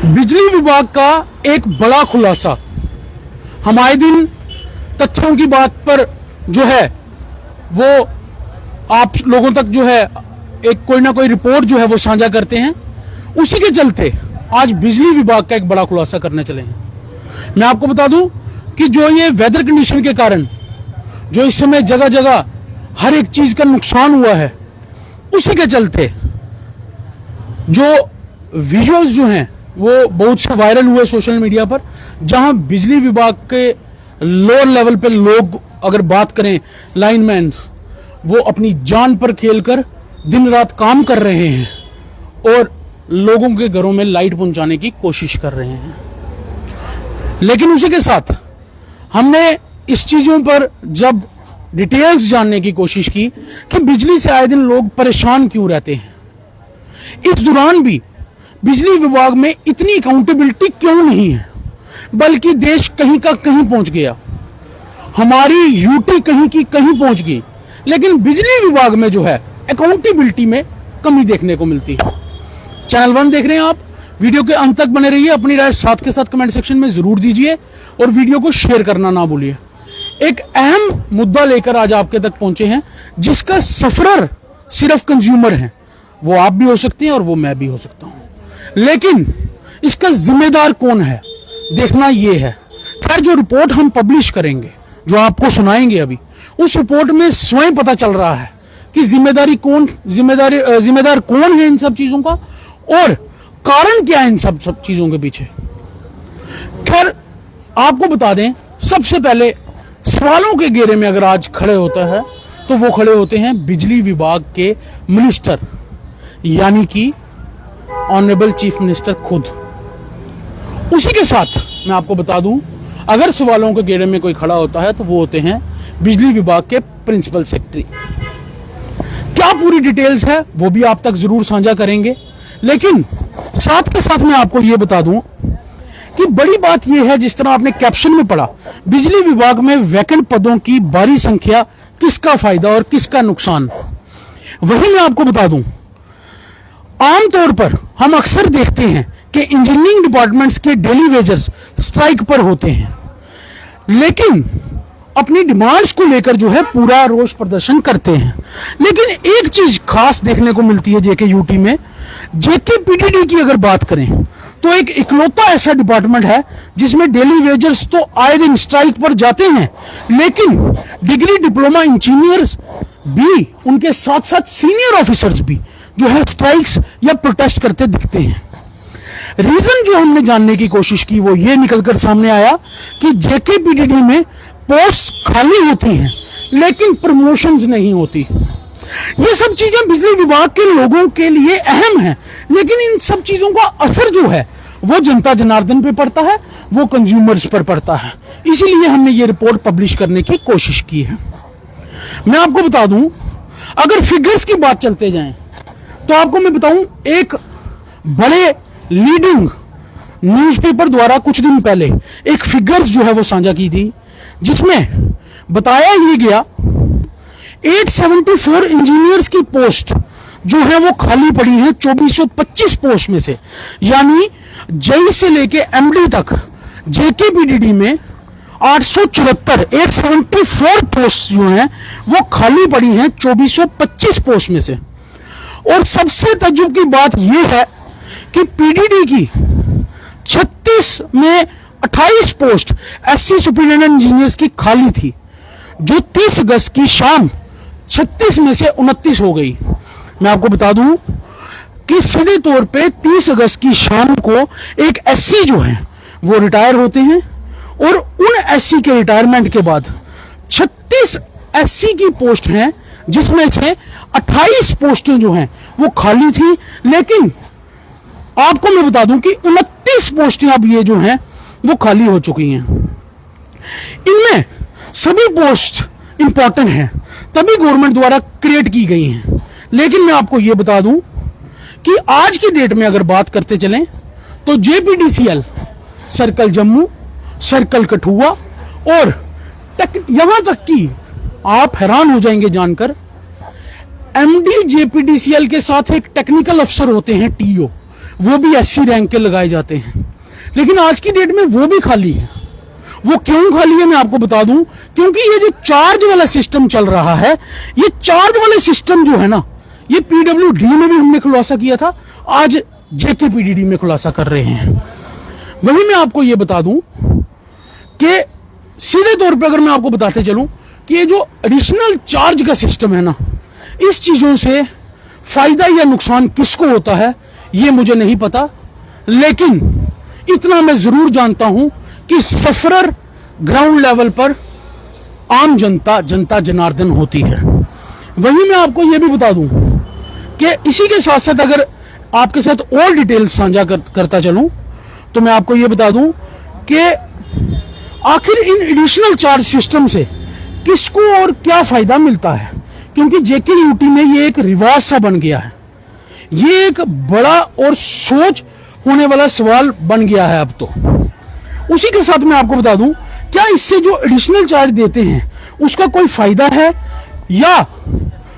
बिजली विभाग का एक बड़ा खुलासा। हम आए दिन तथ्यों की बात पर जो है वो आप लोगों तक जो है एक कोई ना कोई रिपोर्ट जो है वो साझा करते हैं। उसी के चलते आज बिजली विभाग का एक बड़ा खुलासा करने चले हैं। मैं आपको बता दूं कि जो ये वेदर कंडीशन के कारण जो इस समय जगह जगह हर एक चीज का नुकसान हुआ है, उसी के चलते जो विजुअल्स जो हैं वो बहुत से वायरल हुए सोशल मीडिया पर, जहां बिजली विभाग के लोअर लेवल पे लोग अगर बात करें, लाइनमैन, वो अपनी जान पर खेलकर दिन रात काम कर रहे हैं और लोगों के घरों में लाइट पहुंचाने की कोशिश कर रहे हैं। लेकिन उसी के साथ हमने इस चीजों पर जब डिटेल्स जानने की कोशिश की कि बिजली से आए दिन लोग परेशान क्यों रहते हैं, इस दौरान भी बिजली विभाग में इतनी अकाउंटेबिलिटी क्यों नहीं है, बल्कि देश कहीं का कहीं पहुंच गया, हमारी यूटी कहीं की कहीं पहुंच गई, लेकिन बिजली विभाग में जो है अकाउंटेबिलिटी में कमी देखने को मिलती है। चैनल 1 देख रहे हैं आप, वीडियो के अंत तक बने रहिए, अपनी राय साथ के साथ कमेंट सेक्शन में जरूर दीजिए और वीडियो को शेयर करना ना भूलिए। एक अहम मुद्दा लेकर आज आपके तक पहुंचे हैं, जिसका सफरर सिर्फ कंज्यूमर है। वो आप भी हो सकते हैं और वो मैं भी हो सकता हूं, लेकिन इसका जिम्मेदार कौन है देखना ये है। खैर, जो रिपोर्ट हम पब्लिश करेंगे, जो आपको सुनाएंगे अभी, उस रिपोर्ट में स्वयं पता चल रहा है कि जिम्मेदार कौन है इन सब चीजों का और कारण क्या है इन सब चीजों के पीछे। खैर, आपको बता दें, सबसे पहले सवालों के घेरे में अगर आज खड़े होता है तो वो खड़े होते हैं बिजली विभाग के मिनिस्टर, यानी कि ऑनरेबल चीफ मिनिस्टर खुद। उसी के साथ मैं आपको बता दूं, अगर सवालों के घेरे में कोई खड़ा होता है तो वो होते हैं बिजली विभाग के प्रिंसिपल सेक्रेटरी। क्या पूरी डिटेल्स है वो भी आप तक जरूर साझा करेंगे, लेकिन साथ के साथ मैं आपको ये बता दूं कि बड़ी बात यह है, जिस तरह आपने कैप्शन में पढ़ा, बिजली विभाग में वैकेंट पदों की भारी संख्या, किसका फायदा और किसका नुकसान। वही मैं आपको बता दूं, आमतौर पर हम अक्सर देखते हैं कि इंजीनियरिंग डिपार्टमेंट्स के डेली वेजर्स स्ट्राइक पर होते हैं, लेकिन अपनी डिमांड्स को लेकर जो है पूरा रोष प्रदर्शन करते हैं। लेकिन एक चीज खास देखने को मिलती है जेके यूटी में, जेके पीटीडी की अगर बात करें तो एक इकलौता ऐसा डिपार्टमेंट है जिसमें डेली वेजर्स तो आए दिन स्ट्राइक पर जाते हैं, लेकिन डिग्री डिप्लोमा इंजीनियर्स भी, उनके साथ साथ सीनियर ऑफिसर्स भी जो है स्ट्राइक्स या प्रोटेस्ट करते दिखते हैं। रीजन जो हमने जानने की कोशिश की वो ये निकलकर सामने आया कि जेके पीटीडी में पोस्ट खाली होती हैं लेकिन प्रमोशंस नहीं होती। ये सब चीजें बिजली विभाग के लोगों के लिए अहम है, लेकिन इन सब चीजों का असर जो है वो जनता जनार्दन पे पड़ता है, वो कंज्यूमर्स पर पड़ता है। इसीलिए हमने ये रिपोर्ट पब्लिश करने की कोशिश की है। मैं आपको बता दूं, अगर फिगर्स की बात चलते जाएं तो आपको मैं बताऊं, एक बड़े लीडिंग न्यूज़पेपर द्वारा कुछ दिन पहले एक फिगर्स जो है वो साझा की थी, जिसमें बताया ये गया 874 इंजीनियर्स की पोस्ट जो है वो खाली पड़ी हैं 2425 पोस्ट में से, यानी जेई से लेके एमडी तक जेकेपीडीडी में 874 पोस्ट जो हैं वो खाली पड़ी हैं 2425 पोस्ट में से। और सबसे ताज्जुब की बात यह है कि पीडीडी की 36 में 28 पोस्ट एससी सुपरिटेंडेंट इंजीनियर्स की खाली थी, जो 30 अगस्त की शाम 36 में से 29 हो गई। मैं आपको बता दूं कि सीधे तौर पे 30 अगस्त की शाम को एक एससी जो है वो रिटायर होते हैं, और उन एससी के रिटायरमेंट के बाद 36 एससी की पोस्ट हैं, जिसमें से 28 पोस्टें जो हैं वो खाली थी। लेकिन आपको मैं बता दूं कि 29 पोस्टें अब ये जो हैं वो खाली हो चुकी हैं। इनमें सभी पोस्ट इंपॉर्टेंट हैं, तभी गवर्नमेंट द्वारा क्रिएट की गई हैं। लेकिन मैं आपको यह बता दूं कि आज की डेट में अगर बात करते चलें तो जेपीडीसीएल, सर्कल जम्मू, सर्कल कठुआ और यहां तक कि आप हैरान हो जाएंगे जानकर, एमडी जेपीडीसीएल के साथ एक टेक्निकल अफसर होते हैं टीओ, वो भी एससी रैंक के लगाए जाते हैं, लेकिन आज की डेट में वो भी खाली है। वो क्यों खाली है मैं आपको बता दूं, क्योंकि ये जो चार्ज वाला सिस्टम चल रहा है, ये चार्ज वाले सिस्टम जो है ना, ये पीडब्ल्यूडी में भी हमने खुलासा किया था, आज जेकेपीडीडी में खुलासा कर रहे हैं। वही मैं आपको ये बता दूं कि सीधे तौर पे अगर मैं आपको बताते चलूं कि ये जो एडिशनल चार्ज का सिस्टम है ना, इस चीजों से फायदा या नुकसान किसको होता है ये मुझे नहीं पता, लेकिन इतना मैं जरूर जानता हूं कि सफरर ग्राउंड लेवल पर आम जनता जनार्दन होती है। वही मैं आपको यह भी बता दूं कि इसी के साथ साथ अगर आपके साथ और डिटेल्स साझा करता चलूं तो मैं आपको यह बता दूं कि आखिर इन एडिशनल चार्ज सिस्टम से किसको और क्या फायदा मिलता है, क्योंकि जेकेयूटी में ये एक रिवाज सा बन गया है, ये एक बड़ा और सोच होने वाला सवाल बन गया है अब तो। उसी के साथ मैं आपको बता दूं, क्या इससे जो एडिशनल चार्ज देते हैं उसका कोई फायदा है या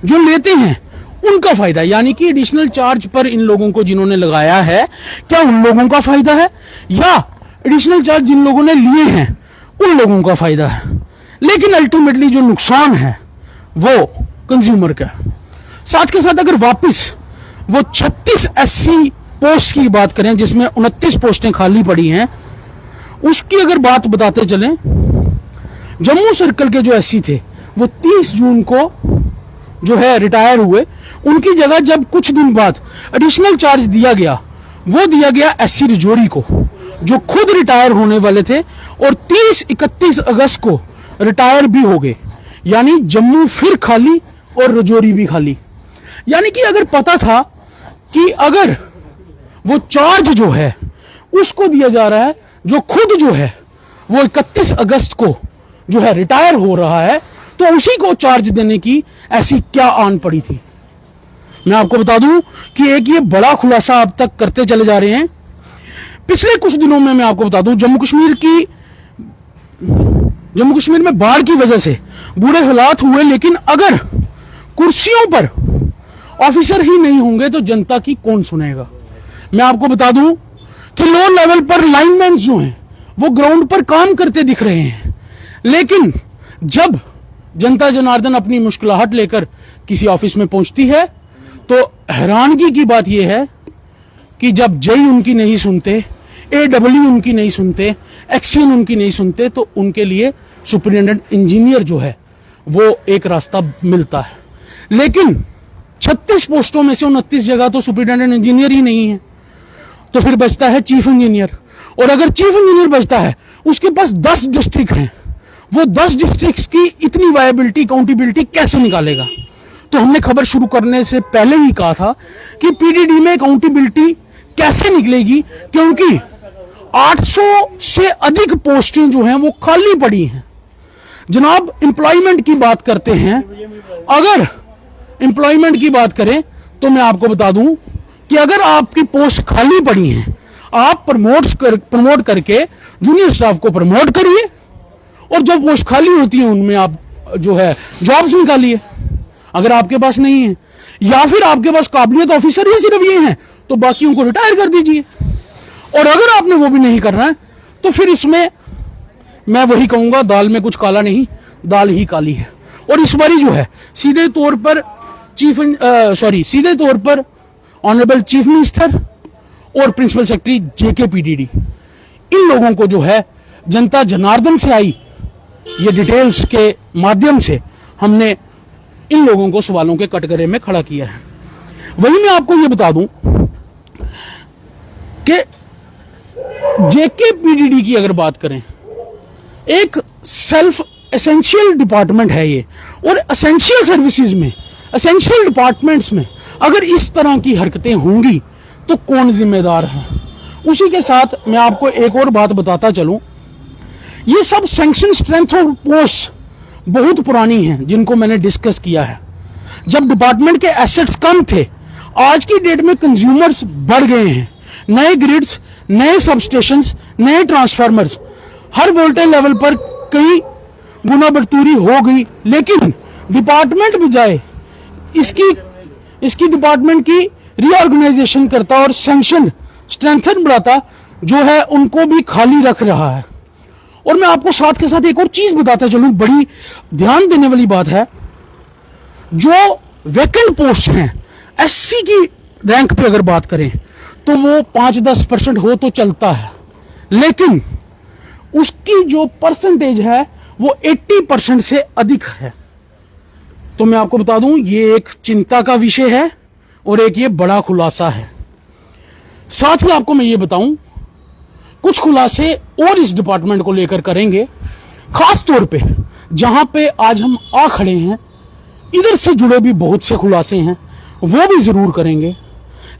जो लेते हैं उनका फायदा, यानी कि एडिशनल चार्ज पर इन लोगों को जिन्होंने लगाया है क्या उन लोगों का फायदा है या एडिशनल चार्ज जिन लोगों ने लिए हैं उन लोगों का फायदा है। लेकिन अल्टीमेटली जो नुकसान है वो कंज्यूमर का। साथ के साथ अगर वापस वो 36 एससी पोस्ट की बात करें जिसमें 29 पोस्टें खाली पड़ी हैं, उसकी अगर बात बताते चलें, जम्मू सर्कल के जो एससी थे वो 30 जून को जो है रिटायर हुए, उनकी जगह जब कुछ दिन बाद एडिशनल चार्ज दिया गया, वो दिया गया एससी रिजौरी को जो खुद रिटायर होने वाले थे और 30-31 अगस्त को रिटायर भी हो गए, यानी जम्मू फिर खाली और रजौरी भी खाली। यानी कि अगर पता था कि अगर वो चार्ज जो है उसको दिया जा रहा है जो खुद जो है वो 31 अगस्त को जो है रिटायर हो रहा है, तो उसी को चार्ज देने की ऐसी क्या आन पड़ी थी। मैं आपको बता दूं कि एक ये बड़ा खुलासा अब तक करते चले जा रहे हैं। पिछले कुछ दिनों में मैं आपको बता दूं, जम्मू कश्मीर में बाढ़ की वजह से बुरे हालात हुए, लेकिन अगर कुर्सियों पर ऑफिसर ही नहीं होंगे तो जनता की कौन सुनेगा। मैं आपको बता दूं कि लो लेवल पर लाइनमैन जो हैं वो ग्राउंड पर काम करते दिख रहे हैं, लेकिन जब जनता जनार्दन अपनी मुश्किलाहट लेकर किसी ऑफिस में पहुंचती है तो हैरानगी की बात यह है कि जब जेई उनकी नहीं सुनते, एडब्ल्यू उनकी नहीं सुनते, एक्सीएन उनकी नहीं सुनते, तो उनके लिए सुपरिटेंडेंट इंजीनियर जो है वो एक रास्ता मिलता है। लेकिन 36 पोस्टों में से 29 जगह तो सुपरिटेंडेंट इंजीनियर ही नहीं है, तो फिर बचता है चीफ इंजीनियर। और अगर चीफ इंजीनियर बचता है, उसके पास 10 डिस्ट्रिक्ट हैं, वो 10 डिस्ट्रिक्ट्स की इतनी वायबिलिटी अकाउंटेबिलिटी कैसे निकालेगा। तो हमने खबर शुरू करने से पहले ही कहा था कि पीडीडी में अकाउंटेबिलिटी कैसे निकलेगी, क्योंकि 800 से अधिक पोस्टें जो हैं वो खाली पड़ी हैं। जनाब एम्प्लॉयमेंट की बात करते हैं, अगर एम्प्लॉयमेंट की बात करें तो मैं आपको बता दूं कि अगर आपकी पोस्ट खाली पड़ी हैं, आप प्रमोट करके जूनियर स्टाफ को प्रमोट करिए और जब पोस्ट खाली होती है उनमें आप जो है जॉब्स निकालिए अगर आपके पास नहीं है, या फिर आपके पास काबिलियत ऑफिसर ही सिर्फ ये हैं तो बाकियों को रिटायर कर दीजिए। और अगर आपने वो भी नहीं करना है तो फिर इसमें मैं वही कहूंगा, दाल में कुछ काला नहीं, दाल ही काली है। और इस बारी जो है सीधे तौर पर ऑनरेबल चीफ मिनिस्टर और प्रिंसिपल सेक्रेटरी जेकेपीडीडी, इन लोगों को जो है जनता जनार्दन से आई ये डिटेल्स के माध्यम से हमने इन लोगों को सवालों के कटघरे में खड़ा किया है। वही मैं आपको ये बता दूं कि जेकेपीडीडी की अगर बात करें, एक सेल्फ एसेंशियल डिपार्टमेंट है ये, और एसेंशियल सर्विसेज में, एसेंशियल डिपार्टमेंट्स में अगर इस तरह की हरकतें होंगी तो कौन जिम्मेदार है। उसी के साथ मैं आपको एक और बात बताता चलूं, ये सब सैंक्शन स्ट्रेंथ ऑफ पोस्ट बहुत पुरानी हैं जिनको मैंने डिस्कस किया है। जब डिपार्टमेंट के एसेट्स कम थे, आज की डेट में कंज्यूमर्स बढ़ गए हैं, नए ग्रिड्स, नए सबस्टेशंस, नए ट्रांसफार्मर्स, हर वोल्टेज लेवल पर कई गुना बढ़ोतरी हो गई, लेकिन डिपार्टमेंट बजाय इसकी डिपार्टमेंट की रीऑर्गेनाइजेशन करता और सैंक्शन स्ट्रेंथन बढ़ाता जो है उनको भी खाली रख रहा है। और मैं आपको साथ के साथ एक और चीज बताता चलूं, बड़ी ध्यान देने वाली बात है, जो वैकेंट पोस्ट हैं एससी की रैंक पे अगर बात करें तो वो 5-10% हो तो चलता है, लेकिन उसकी जो परसेंटेज है वो 80% से अधिक है। तो मैं आपको बता दूं ये एक चिंता का विषय है और एक ये बड़ा खुलासा है। साथ ही आपको मैं ये बताऊं कुछ खुलासे और इस डिपार्टमेंट को लेकर करेंगे, खास तौर पे जहां पे आज हम आ खड़े हैं इधर से जुड़े भी बहुत से खुलासे हैं, वो भी जरूर करेंगे।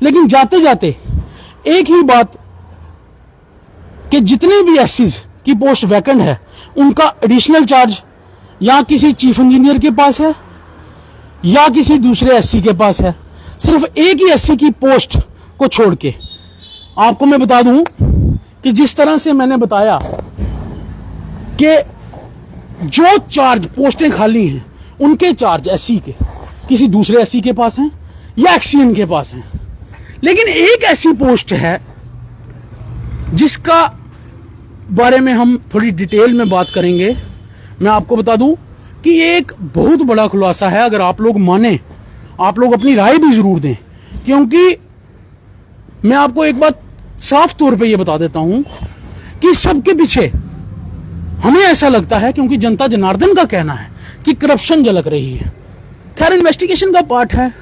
लेकिन जाते जाते एक ही बात कि जितने भी एससीज की पोस्ट वैकेंट है उनका एडिशनल चार्ज या किसी चीफ इंजीनियर के पास है या किसी दूसरे एससी के पास है। सिर्फ एक ही एससी की पोस्ट को छोड़ के आपको मैं बता दूं कि जिस तरह से मैंने बताया कि जो चार्ज पोस्टें खाली हैं उनके चार्ज एससी के किसी दूसरे एससी के पास हैं या एक्सीएन के पास हैं, लेकिन एक ऐसी पोस्ट है जिसका बारे में हम थोड़ी डिटेल में बात करेंगे। मैं आपको बता दूं कि ये एक बहुत बड़ा खुलासा है। अगर आप लोग माने, आप लोग अपनी राय भी जरूर दें, क्योंकि मैं आपको एक बात साफ तौर पे ये बता देता हूं कि सबके पीछे हमें ऐसा लगता है, क्योंकि जनता जनार्दन का कहना है कि करप्शन झलक रही है। खैर इन्वेस्टिगेशन का पार्ट है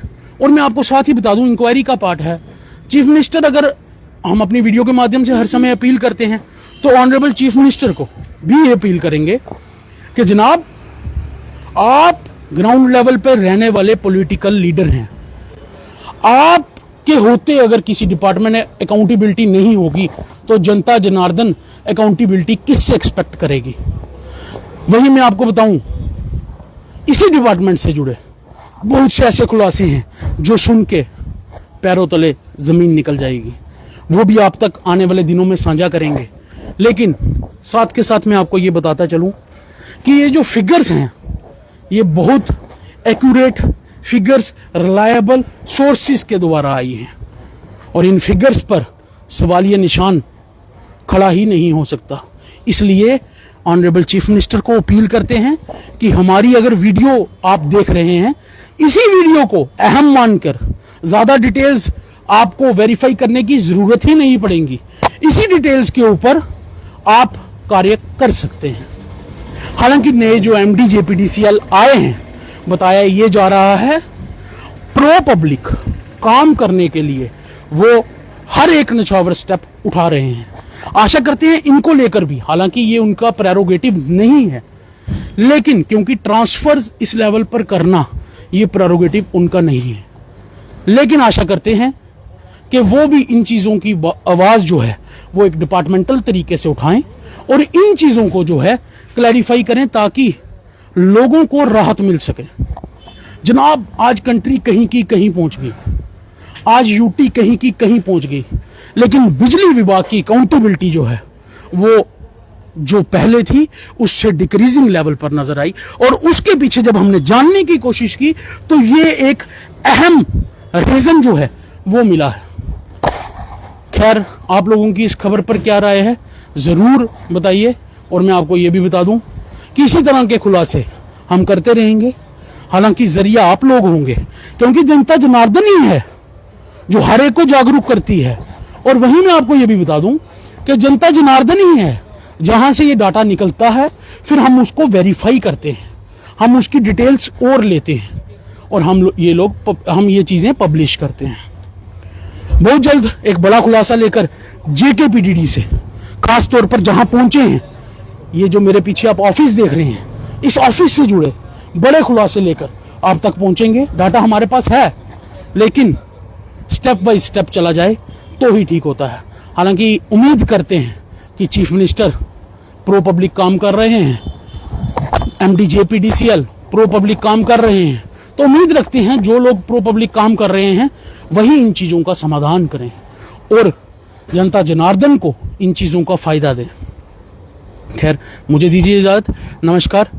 और मैं आपको साथ ही बता दूं इंक्वायरी का पार्ट है। चीफ मिनिस्टर, अगर हम अपनी वीडियो के माध्यम से हर समय अपील करते हैं तो ऑनरेबल चीफ मिनिस्टर को भी ये अपील करेंगे कि जनाब आप ग्राउंड लेवल पर रहने वाले पॉलिटिकल लीडर हैं, आपके होते अगर किसी डिपार्टमेंट में अकाउंटेबिलिटी नहीं होगी तो जनता जनार्दन अकाउंटेबिलिटी किससे एक्सपेक्ट करेगी। वही मैं आपको बताऊं इसी डिपार्टमेंट से जुड़े बहुत से ऐसे खुलासे हैं जो सुन के पैरों तले जमीन निकल जाएगी, वो भी आप तक आने वाले दिनों में साझा करेंगे। लेकिन साथ के साथ मैं आपको ये बताता चलूं कि ये जो फिगर्स हैं ये बहुत एक्यूरेट फिगर्स रिलायबल सोर्सेस के द्वारा आई हैं और इन फिगर्स पर सवालिया निशान खड़ा ही नहीं हो सकता। इसलिए ऑनरेबल चीफ मिनिस्टर को अपील करते हैं कि हमारी अगर वीडियो आप देख रहे हैं, इसी वीडियो को अहम मानकर ज्यादा डिटेल्स आपको वेरीफाई करने की जरूरत ही नहीं पड़ेगी, इसी डिटेल्स के ऊपर आप कार्य कर सकते हैं। हालांकि नए जो एमडी जेपीडीसीएल आए हैं, बताया ये जा रहा है प्रो पब्लिक काम करने के लिए वो हर एक नछावर स्टेप उठा रहे हैं। आशा करते हैं इनको लेकर भी, हालांकि ये उनका प्रेरोगेटिव नहीं है, लेकिन क्योंकि ट्रांसफर्स इस लेवल पर करना ये प्रेरोगेटिव उनका नहीं है, लेकिन आशा करते हैं कि वो भी इन चीजों की आवाज जो है वो एक डिपार्टमेंटल तरीके से उठाएं और इन चीजों को जो है क्लैरिफाई करें ताकि लोगों को राहत मिल सके। जनाब आज कंट्री कहीं की कहीं पहुंच गई, आज यूटी कहीं की कहीं पहुंच गई, लेकिन बिजली विभाग की अकाउंटेबिलिटी जो है वो जो पहले थी उससे डिक्रीजिंग लेवल पर नजर आई। और उसके पीछे जब हमने जानने की कोशिश की तो ये एक अहम रीजन जो है वो मिला है। खैर आप लोगों की इस खबर पर क्या राय है जरूर बताइए। और मैं आपको ये भी बता दूं कि इसी तरह के खुलासे हम करते रहेंगे, हालांकि जरिया आप लोग होंगे, क्योंकि जनता जनार्दन ही है जो हर एक को जागरूक करती है। और वहीं मैं आपको ये भी बता दूं कि जनता जनार्दन ही है जहां से ये डाटा निकलता है, फिर हम उसको वेरीफाई करते हैं, हम उसकी डिटेल्स और लेते हैं और हम ये चीजें पब्लिश करते हैं। बहुत जल्द एक बड़ा खुलासा लेकर जेकेपीडीडी से, खास तौर पर जहां पहुंचे हैं, ये जो मेरे पीछे आप ऑफिस देख रहे हैं, इस ऑफिस से जुड़े बड़े खुलासे लेकर आप तक पहुंचेंगे। डाटा हमारे पास है, लेकिन स्टेप बाय स्टेप चला जाए तो ही ठीक होता है। हालांकि उम्मीद करते हैं कि चीफ मिनिस्टर प्रो पब्लिक काम कर रहे हैं, एमडी जेपीडीसीएल प्रो पब्लिक काम कर रहे हैं, तो उम्मीद रखते हैं जो लोग प्रो पब्लिक काम कर रहे हैं वही इन चीजों का समाधान करें और जनता जनार्दन को इन चीजों का फायदा दें। खैर मुझे दीजिए इजाजत, नमस्कार।